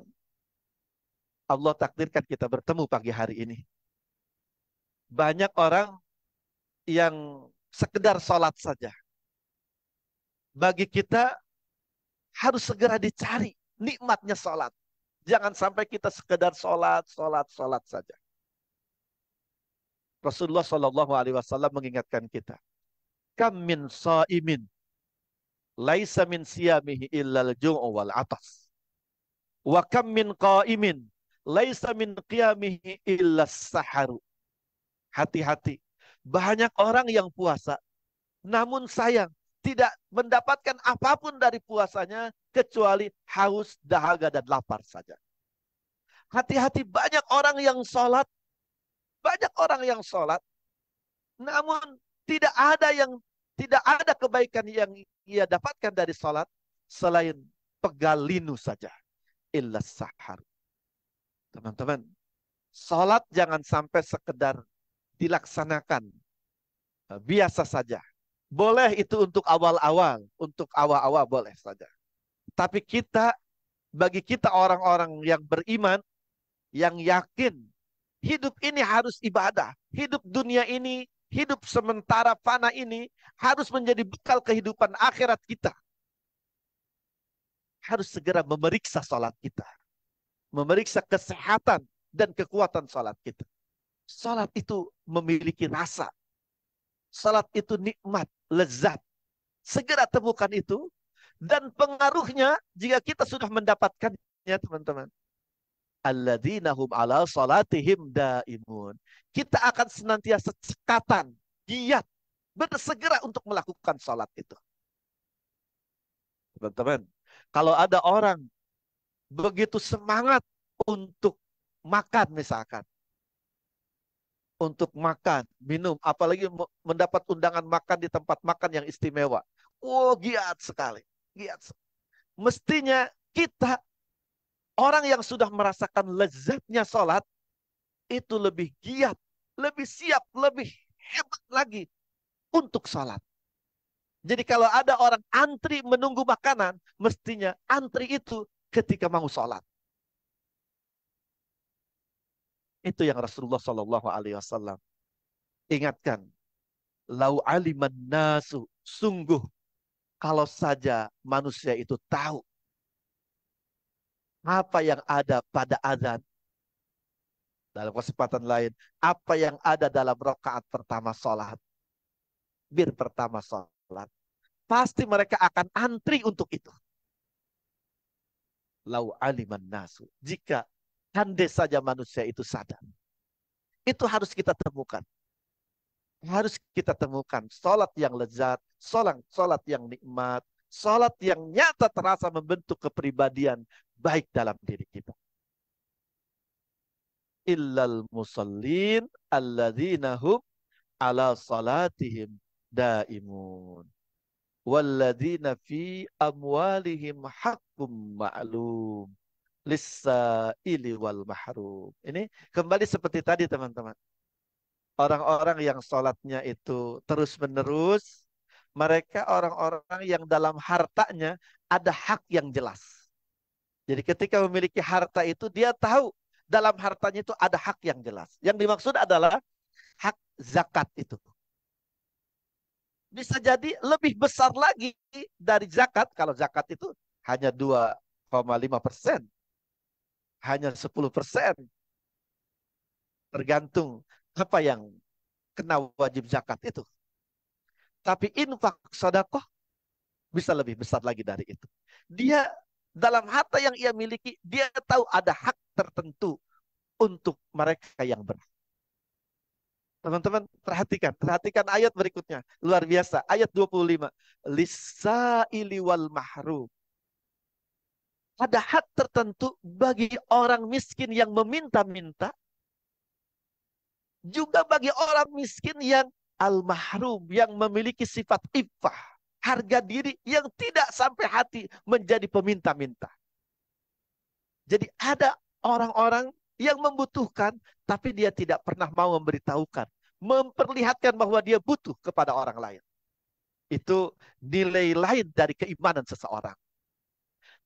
Allah takdirkan kita bertemu pagi hari ini. Banyak orang yang sekedar sholat saja. Bagi kita harus segera dicari nikmatnya sholat. Jangan sampai kita sekedar sholat saja. Rasulullah Shallallahu Alaihi Wasallam mengingatkan kita. Kam min shaimin, laisa min siyamihi illal ju'u wal atas. Wa kam min qaimin, laisa min qiyamihi illas saharu. Hati-hati. Banyak orang yang puasa, namun sayang, tidak mendapatkan apapun dari puasanya, kecuali haus, dahaga, dan lapar saja. Hati-hati, banyak orang yang sholat, namun tidak ada kebaikan yang ia dapatkan dari sholat, selain pegalinu saja. Illas sahar. Teman-teman, sholat jangan sampai sekedar dilaksanakan biasa saja. Boleh itu untuk awal-awal, boleh saja. Tapi bagi kita orang-orang yang beriman, yang yakin, hidup ini harus ibadah. Hidup dunia ini, hidup sementara fana ini, harus menjadi bekal kehidupan akhirat kita. Harus segera memeriksa salat kita. Memeriksa kesehatan dan kekuatan salat kita. Salat itu memiliki rasa. Salat itu nikmat, lezat. Segera temukan itu. Dan pengaruhnya jika kita sudah mendapatkannya, teman-teman. Alladzina hum ala salatihim daimun. Kita akan senantiasa cekatan, giat, bersegera untuk melakukan salat itu. Teman-teman, kalau ada orang begitu semangat untuk makan misalkan, untuk makan, minum, apalagi mendapat undangan makan di tempat makan yang istimewa. Oh, giat sekali. Giat. Mestinya kita Orang yang sudah merasakan lezatnya sholat, itu lebih giat, lebih siap, lebih hebat lagi untuk sholat. Jadi kalau ada orang antri menunggu makanan, mestinya antri itu ketika mau sholat. Itu yang Rasulullah Shallallahu Alaihi Wasallam ingatkan. Lau aliman nasu, sungguh kalau saja manusia itu tahu apa yang ada pada azan, dalam kesempatan lain, apa yang ada dalam rakaat pertama sholat, pertama sholat, pasti mereka akan antri untuk itu. Lau aliman nasu, jika andai saja manusia itu sadar, itu harus kita temukan. Harus kita temukan sholat yang lezat, sholat yang nikmat, sholat yang nyata terasa membentuk kepribadian baik dalam diri kita. Illal musallin alladzina hum ala salatihim daimun. Walladzina fi amwalihim haqqum ma'lum. Lis-sa'ili wal mahrum. Ini kembali seperti tadi teman-teman. Orang-orang yang sholatnya itu terus-menerus, mereka orang-orang yang dalam hartanya ada hak yang jelas. Jadi ketika memiliki harta itu, dia tahu dalam hartanya itu ada hak yang jelas. Yang dimaksud adalah hak zakat itu. Bisa jadi lebih besar lagi dari zakat. Kalau zakat itu hanya 2,5%. Hanya 10%. Tergantung apa yang kena wajib zakat itu. Tapi infak sedekah bisa lebih besar lagi dari itu. Dia dalam harta yang ia miliki, dia tahu ada hak tertentu untuk mereka yang benar. Teman-teman perhatikan ayat berikutnya. Luar biasa, ayat 25. Lis-sa'ili wal mahrum. Ada hak tertentu bagi orang miskin yang meminta-minta, juga bagi orang miskin yang al-mahrum, yang memiliki sifat iffah, harga diri yang tidak sampai hati menjadi peminta-minta. Jadi ada orang-orang yang membutuhkan, tapi dia tidak pernah mau memberitahukan, memperlihatkan bahwa dia butuh kepada orang lain. Itu nilai lain dari keimanan seseorang.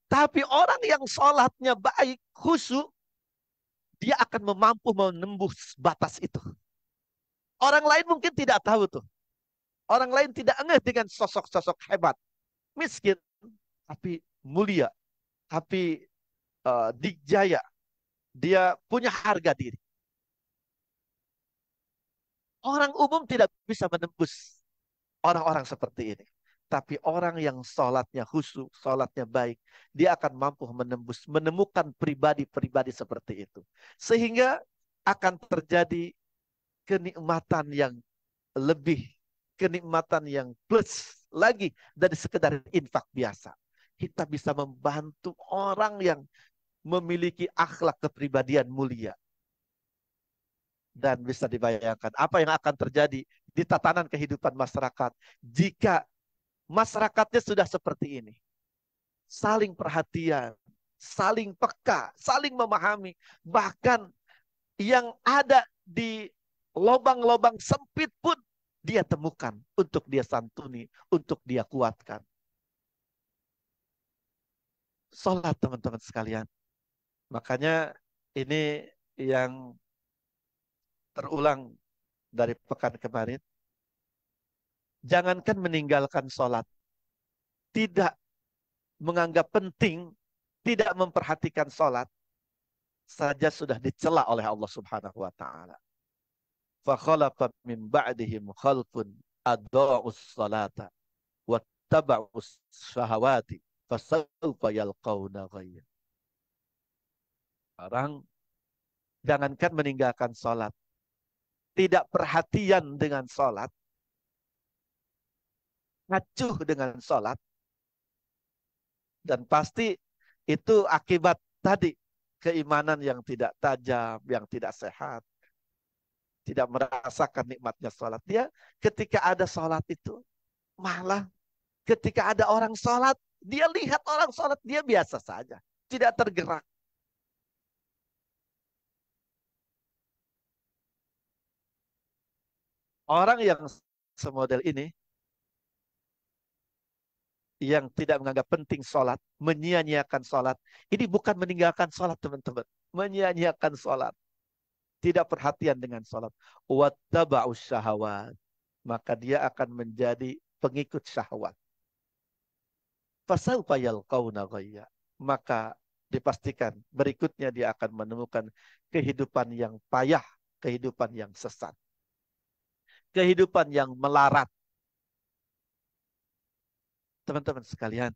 Tapi orang yang sholatnya baik, khusyuk, dia akan mampu menembus batas itu. Orang lain mungkin tidak tahu tuh. Orang lain tidak ngeh dengan sosok-sosok hebat. Miskin, tapi mulia. Tapi dijaya. Dia punya harga diri. Orang umum tidak bisa menembus orang-orang seperti ini. Tapi orang yang sholatnya khusyuk, sholatnya baik, dia akan mampu menembus, menemukan pribadi-pribadi seperti itu. Sehingga akan terjadi kenikmatan yang lebih, kenikmatan yang plus lagi dari sekedar infak biasa. Kita bisa membantu orang yang memiliki akhlak kepribadian mulia. Dan bisa dibayangkan apa yang akan terjadi di tatanan kehidupan masyarakat jika masyarakatnya sudah seperti ini. Saling perhatian, saling peka, saling memahami. Bahkan yang ada di lobang-lobang sempit pun dia temukan untuk dia santuni, untuk dia kuatkan. Salat teman-teman sekalian. Makanya ini yang terulang dari pekan kemarin. Jangankan meninggalkan sholat, tidak menganggap penting, tidak memperhatikan sholat, saja sudah dicela oleh Allah Subhanahu wa Ta'ala. فَخَلَفَ مِنْ بَعْدِهِمْ خَلْفٌ أَضَاعُوا الصَّلَاةَ وَاتَّبَعُوا الشَّهَوَاتِ فَسَوْفَ يَلْقَوْنَ غَيًّا. Orang jangankan meninggalkan sholat, tidak perhatian dengan sholat, acuh dengan sholat, dan pasti itu akibat tadi keimanan yang tidak tajam, yang tidak sehat, tidak merasakan nikmatnya sholat. Dia ketika ada sholat itu malah ketika ada orang sholat, dia lihat orang sholat, dia biasa saja, tidak tergerak. Orang yang semodel ini, yang tidak menganggap penting sholat, menyia-nyiakan sholat, ini bukan meninggalkan sholat, teman-teman. Menyia-nyiakan sholat. Tidak perhatian dengan sholat. Wattaba'us syahawat. Maka dia akan menjadi pengikut syahwat. Fasawfa yalqauna ghayya. Maka dipastikan berikutnya dia akan menemukan kehidupan yang payah, kehidupan yang sesat, kehidupan yang melarat. Teman-teman sekalian,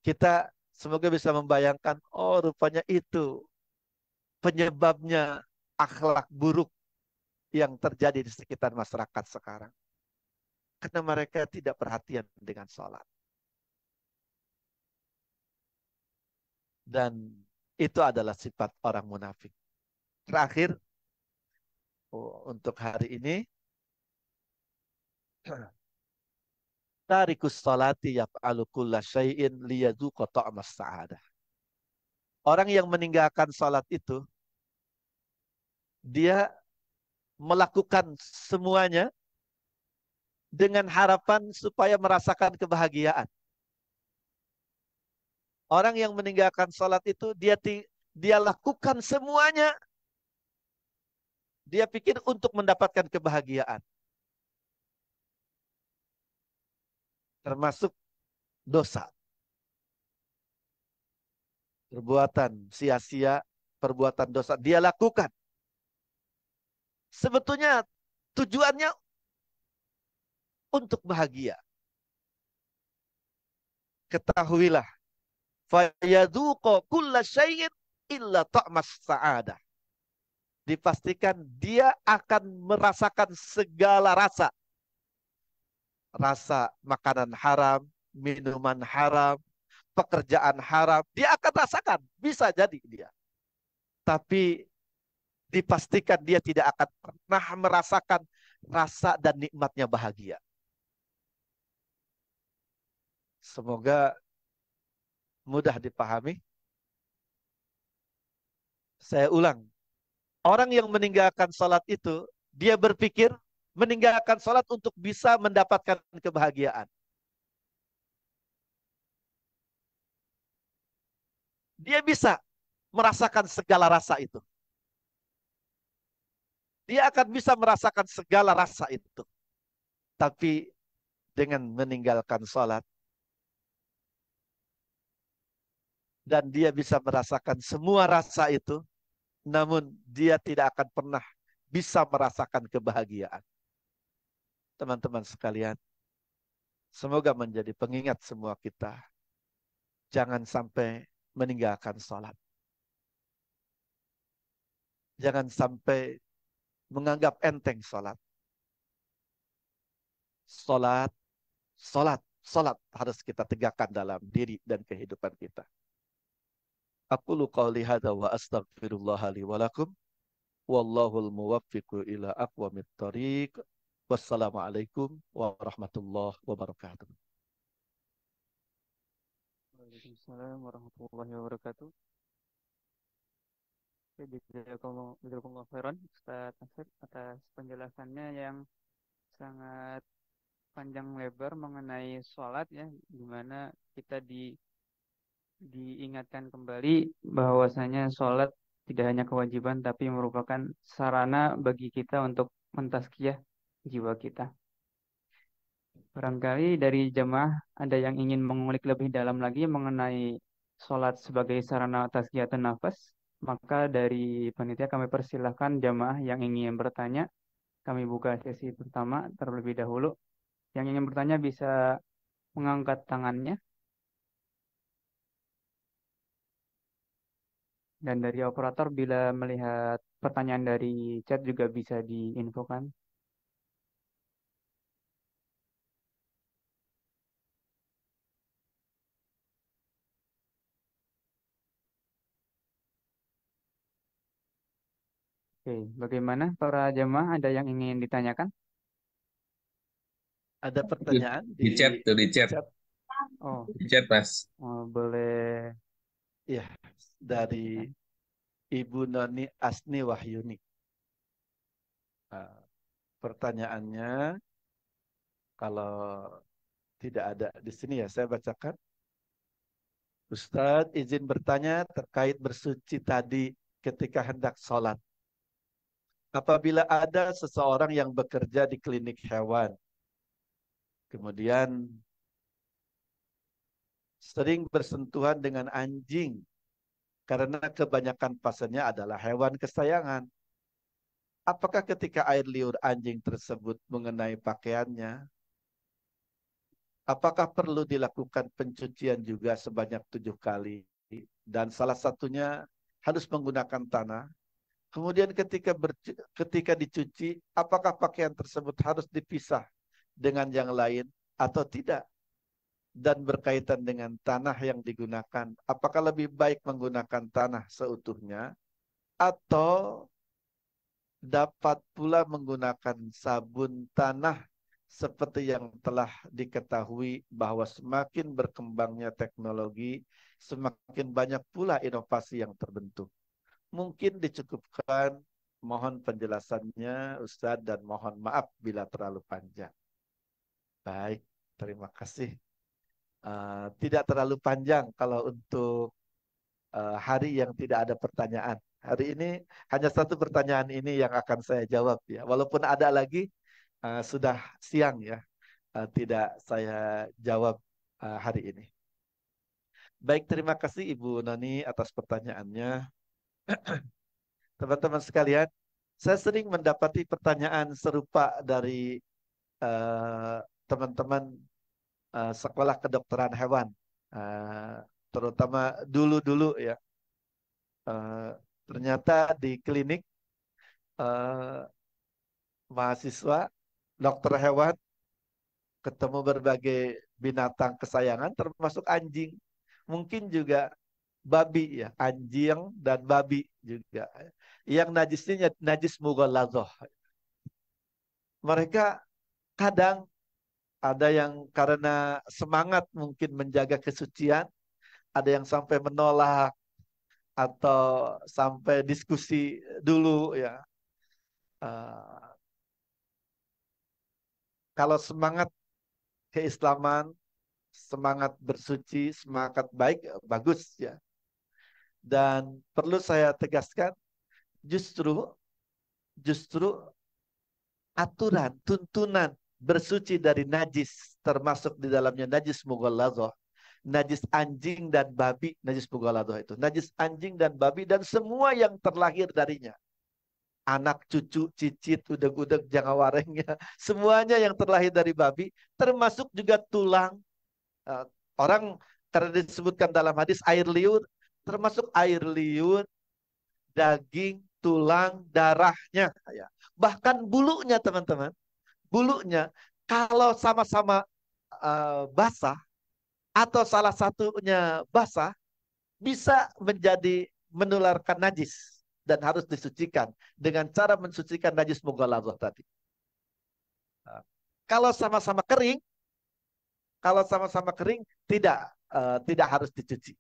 kita semoga bisa membayangkan, oh rupanya itu penyebabnya akhlak buruk yang terjadi di sekitar masyarakat sekarang. Karena mereka tidak perhatian dengan sholat. Dan itu adalah sifat orang munafik. Terakhir, untuk hari ini, tarikus sholati yaf'alu kulla syai'in liyadzuqa ta'mas sa'adah. Orang yang meninggalkan sholat itu, dia melakukan semuanya dengan harapan supaya merasakan kebahagiaan. Orang yang meninggalkan sholat itu, dia lakukan semuanya. Dia pikir untuk mendapatkan kebahagiaan. Termasuk dosa. Perbuatan sia-sia, perbuatan dosa. Dia lakukan. Sebetulnya tujuannya untuk bahagia. Ketahuilah. Fayadzuqa kulla syai'in illa ta'mas sa'adah. Dipastikan dia akan merasakan segala rasa. Rasa makanan haram, minuman haram, pekerjaan haram. Dia akan rasakan. Bisa jadi dia. Tapi dipastikan dia tidak akan pernah merasakan rasa dan nikmatnya bahagia. Semoga mudah dipahami. Saya ulang. Orang yang meninggalkan sholat itu, dia berpikir meninggalkan sholat untuk bisa mendapatkan kebahagiaan. Dia bisa merasakan segala rasa itu. Dia akan bisa merasakan segala rasa itu. Tapi dengan meninggalkan sholat, dan dia bisa merasakan semua rasa itu, namun dia tidak akan pernah bisa merasakan kebahagiaan. Teman-teman sekalian, semoga menjadi pengingat semua kita. Jangan sampai meninggalkan sholat. Jangan sampai menganggap enteng sholat. Sholat, sholat, sholat harus kita tegakkan dalam diri dan kehidupan kita. Aqulu qawli hadza wa astaghfirullah li wa lakum. Wallahul muwaffiqu ila aqwamit thariq. Wassalamualaikum warahmatullahi wabarakatuh. Waalaikumsalam warahmatullahi wabarakatuh. Jazakallahu khairan Ustaz Asep atas penjelasannya yang sangat panjang lebar mengenai sholat ya, di mana kita diingatkan kembali bahwasanya sholat tidak hanya kewajiban tapi merupakan sarana bagi kita untuk mentazkiyah jiwa kita. Barangkali dari jemaah ada yang ingin mengulik lebih dalam lagi mengenai sholat sebagai sarana tazkiyatun nafas, maka dari panitia kami persilahkan jemaah yang ingin bertanya. Kami buka sesi pertama terlebih dahulu. Yang ingin bertanya bisa mengangkat tangannya. Dan dari operator bila melihat pertanyaan dari chat juga bisa diinfokan. Oke, bagaimana para jemaah ada yang ingin ditanyakan? Ada pertanyaan Di chat tuh, di chat. chat? Oh, Di chat, Mas. boleh. Ya, dari Ibu Noni Asni Wahyuni. Pertanyaannya, kalau tidak ada di sini ya saya bacakan. Ustadz izin bertanya terkait bersuci tadi ketika hendak sholat. Apabila ada seseorang yang bekerja di klinik hewan, kemudian sering bersentuhan dengan anjing karena kebanyakan pasiennya adalah hewan kesayangan. Apakah ketika air liur anjing tersebut mengenai pakaiannya, apakah perlu dilakukan pencucian juga sebanyak 7 kali? Dan salah satunya harus menggunakan tanah. Kemudian ketika dicuci, apakah pakaian tersebut harus dipisah dengan yang lain atau tidak? Dan berkaitan dengan tanah yang digunakan, apakah lebih baik menggunakan tanah seutuhnya atau dapat pula menggunakan sabun tanah seperti yang telah diketahui bahwa semakin berkembangnya teknologi, semakin banyak pula inovasi yang terbentuk. Mungkin dicukupkan, mohon penjelasannya Ustadz dan mohon maaf bila terlalu panjang. Baik, terima kasih. Tidak terlalu panjang kalau untuk hari yang tidak ada pertanyaan. Hari ini hanya satu pertanyaan ini yang akan saya jawab ya. Walaupun ada lagi, sudah siang ya. Tidak saya jawab hari ini. Baik, terima kasih Ibu Nani atas pertanyaannya. Teman-teman sekalian, saya sering mendapati pertanyaan serupa dari teman-teman sekolah kedokteran hewan, terutama dulu-dulu ya. Ternyata di klinik mahasiswa dokter hewan ketemu berbagai binatang kesayangan termasuk anjing, mungkin juga babi ya, anjing dan babi juga. Yang najisnya najis mughalladhah. Mereka kadang ada yang karena semangat mungkin menjaga kesucian, ada yang sampai menolak atau sampai diskusi dulu ya. Kalau semangat keislaman, semangat bersuci, semangat baik, bagus ya. Dan perlu saya tegaskan, justru aturan, tuntunan bersuci dari najis, termasuk di dalamnya najis mughalladhah, najis anjing dan babi, najis mughalladhah itu, najis anjing dan babi dan semua yang terlahir darinya. Anak, cucu, cicit, udeg-udeg, jangawarengnya, semuanya yang terlahir dari babi, termasuk juga tulang. Orang karena disebutkan dalam hadis air liur, termasuk air liur, daging, tulang, darahnya. Ya. Bahkan bulunya teman-teman, bulunya kalau sama-sama basah atau salah satunya basah, bisa menjadi menularkan najis dan harus disucikan dengan cara mensucikan najis mughalladhah tadi. Kalau sama-sama kering, tidak harus dicuci.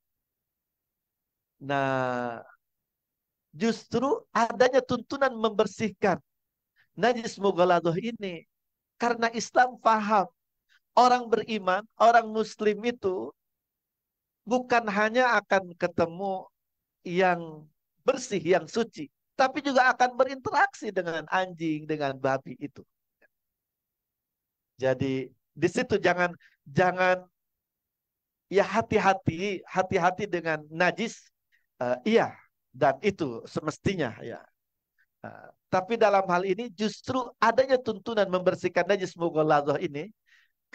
Nah, justru adanya tuntunan membersihkan najis mughalladhah ini karena Islam paham orang beriman, orang muslim itu bukan hanya akan ketemu yang bersih, yang suci, tapi juga akan berinteraksi dengan anjing, dengan babi itu. Jadi di situ jangan ya hati-hati dengan najis, iya, dan itu semestinya ya. Tapi dalam hal ini justru adanya tuntunan membersihkan najis mughalladhah ini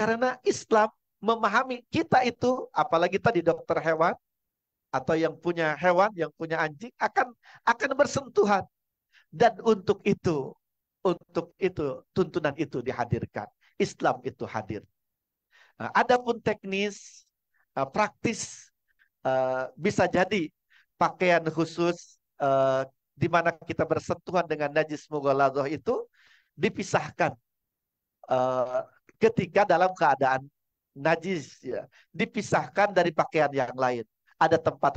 karena Islam memahami kita itu, apalagi tadi dokter hewan atau yang punya hewan, yang punya anjing akan bersentuhan, dan untuk itu tuntunan itu dihadirkan. Islam itu hadir. Adapun teknis, praktis, bisa jadi pakaian khusus di mana kita bersentuhan dengan najis mughalladhah itu dipisahkan ketika dalam keadaan najis ya, dipisahkan dari pakaian yang lain. Ada tempat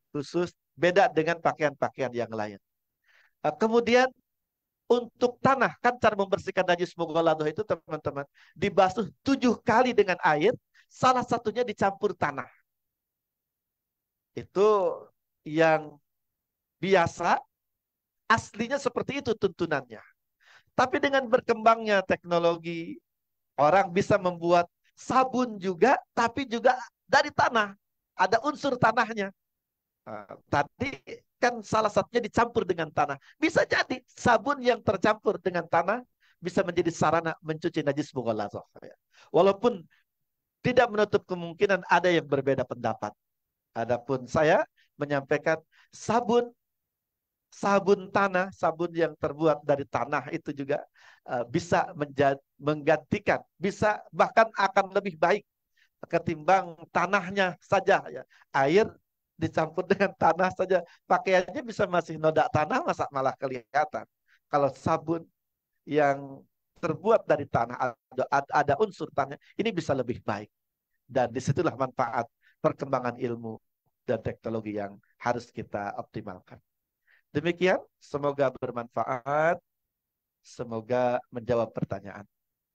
khusus beda dengan pakaian-pakaian yang lain. Kemudian Untuk tanah, kan cara membersihkan najis mughalladah itu teman-teman, dibasuh 7 kali dengan air, salah satunya dicampur tanah. Itu yang biasa, aslinya seperti itu tuntunannya. Tapi dengan berkembangnya teknologi, orang bisa membuat sabun juga, tapi juga dari tanah. Ada unsur tanahnya. Tadi kan salah satunya dicampur dengan tanah. Bisa jadi sabun yang tercampur dengan tanah bisa menjadi sarana mencuci najis mughalladah. Walaupun tidak menutup kemungkinan ada yang berbeda pendapat. Adapun saya menyampaikan sabun sabun tanah, sabun yang terbuat dari tanah itu juga bisa menggantikan, bisa bahkan akan lebih baik ketimbang tanahnya saja ya. Air dicampur dengan tanah saja, pakaiannya bisa masih noda tanah, masa malah kelihatan. Kalau sabun yang terbuat dari tanah, ada unsur tanah, ini bisa lebih baik. Dan disitulah manfaat perkembangan ilmu dan teknologi yang harus kita optimalkan. Demikian, semoga bermanfaat, semoga menjawab pertanyaan.